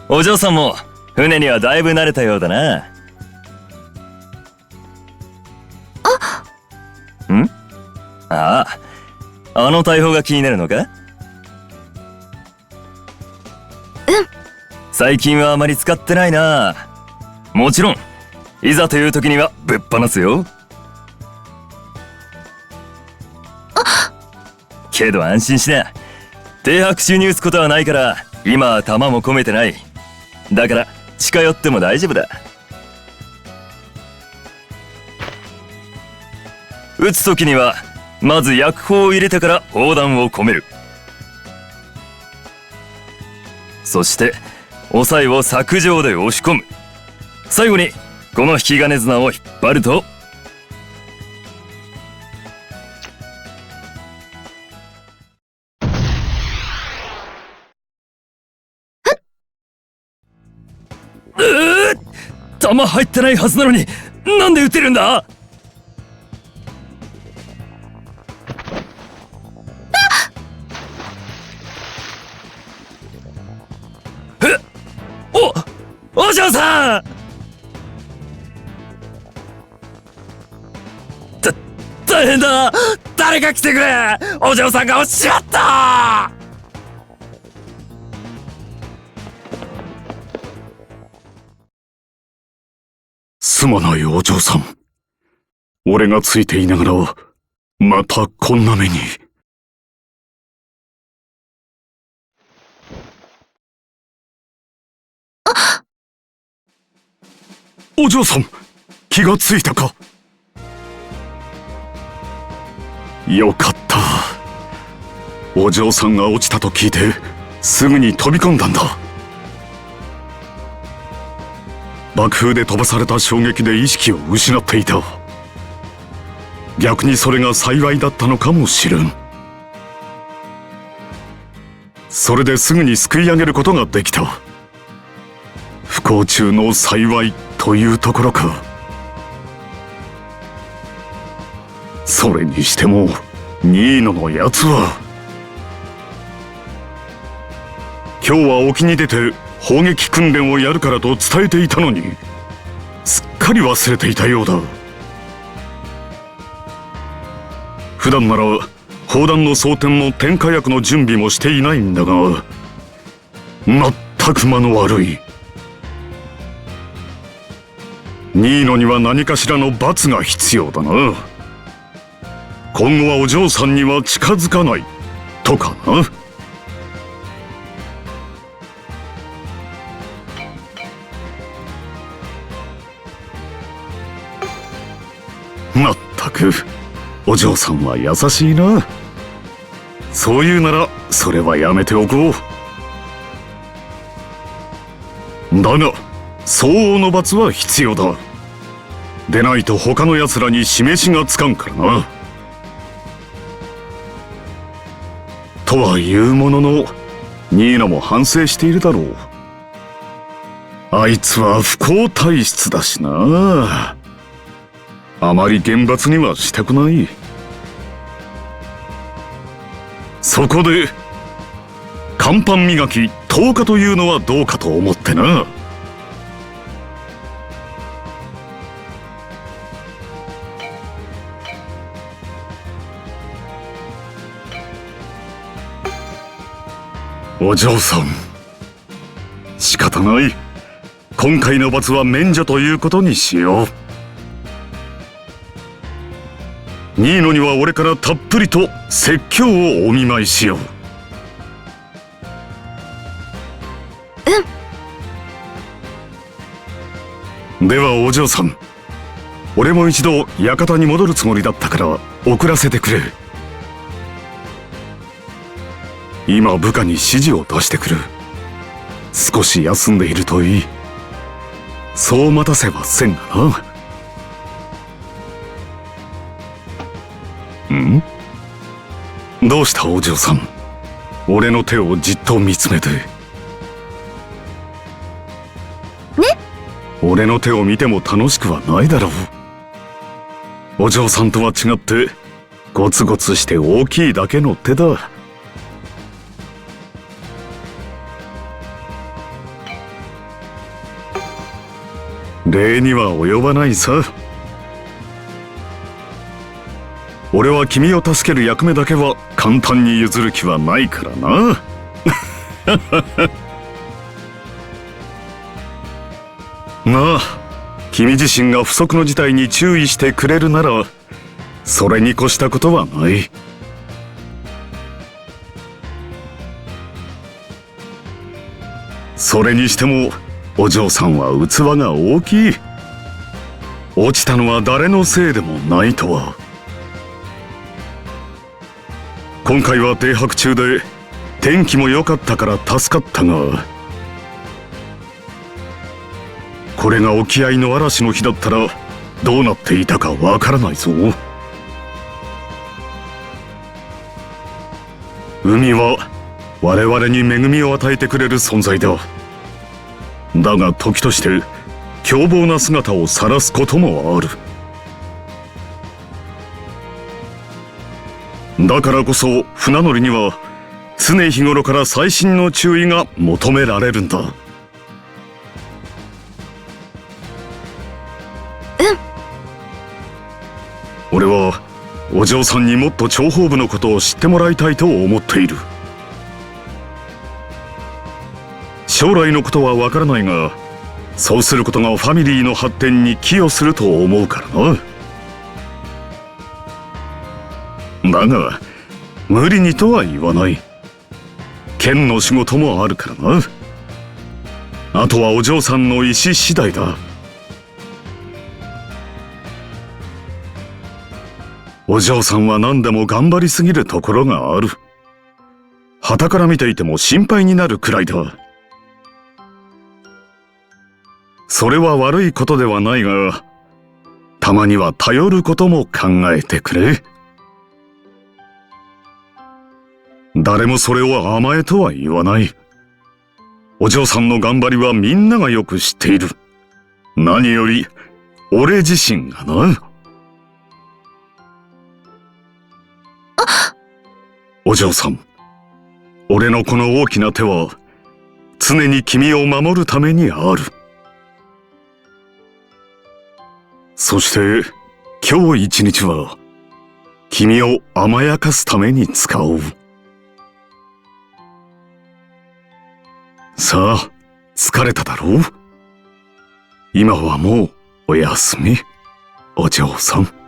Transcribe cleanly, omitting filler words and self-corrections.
お嬢さんも船にはだいぶ慣れたようだな。ん？ああ、あの大砲が気になるのか？最近はあまり使ってないな。もちろんいざという時にはぶっ放すよ。けど安心しな。停泊中に撃つことはないから今は弾も込めてない。だから近寄っても大丈夫だ。撃つ時にはまず薬砲を入れてから砲弾を込める。そして押さえを柵上で押し込む。最後にこの引き金綱を引っ張ると、弾入ってないはずなのになんで撃てるんだ？お嬢さん！大変だ！誰か来てくれ！お嬢さんが落ちちまった！すまないお嬢さん。俺がついていながらまたこんな目に。お嬢さん、気がついたか？よかった。お嬢さんが落ちたと聞いてすぐに飛び込んだんだ。爆風で飛ばされた衝撃で意識を失っていた。逆にそれが幸いだったのかもしれん。それですぐに救い上げることができた。不幸中の幸いというところか。それにしてもニーノのやつは。今日は沖に出て砲撃訓練をやるからと伝えていたのに、すっかり忘れていたようだ。普段なら砲弾の装填も点火薬の準備もしていないんだが、まったく間の悪い。ニーノには何かしらの罰が必要だな。今後はお嬢さんには近づかないとかな。まったくお嬢さんは優しいな。そういうならそれはやめておこう。だが相応の罰は必要だ。でないと他の奴らに示しがつかんからな。とはいうもののニーナも反省しているだろう。あいつは不幸体質だしな。あまり厳罰にはしたくない。そこで甲板磨き10日というのはどうかと思ってな。お嬢さん、仕方ない。今回の罰は免除ということにしよう。ニーノには俺からたっぷりと説教をお見舞いしよう。ではお嬢さん、俺も一度館に戻るつもりだったから送らせてくれ。今部下に指示を出してくる。少し休んでいるといい。そう待たせはせんがな。ん？どうしたお嬢さん。俺の手をじっと見つめて。ね？俺の手を見ても楽しくはないだろう。お嬢さんとは違ってゴツゴツして大きいだけの手だ。礼には及ばないさ。俺は君を助ける役目だけは簡単に譲る気はないからな。まあ、君自身が不測の事態に注意してくれるならそれに越したことはない。それにしてもお嬢さんは器が大きい。落ちたのは誰のせいでもないとは。今回は停泊中で天気も良かったから助かったが、これが沖合の嵐の日だったらどうなっていたかわからないぞ。海は我々に恵みを与えてくれる存在だ。だが時として凶暴な姿を晒すこともある。だからこそ船乗りには常日頃から細心の注意が求められるんだ。俺はお嬢さんにもっと諜報部のことを知ってもらいたいと思っている。将来のことはわからないが、そうすることがファミリーの発展に寄与すると思うからな。だが無理にとは言わない。剣の仕事もあるからな。あとはお嬢さんの意思次第だ。お嬢さんは何でも頑張りすぎるところがある。傍から見ていても心配になるくらいだ。それは悪いことではないが、たまには頼ることも考えてくれ。誰もそれを甘えとは言わない。お嬢さんの頑張りはみんながよく知っている。何より俺自身がな。お嬢さん、俺のこの大きな手は常に君を守るためにある。そして今日一日は君を甘やかすために使おう。さあ、疲れただろう？今はもうおやすみ、お嬢さん。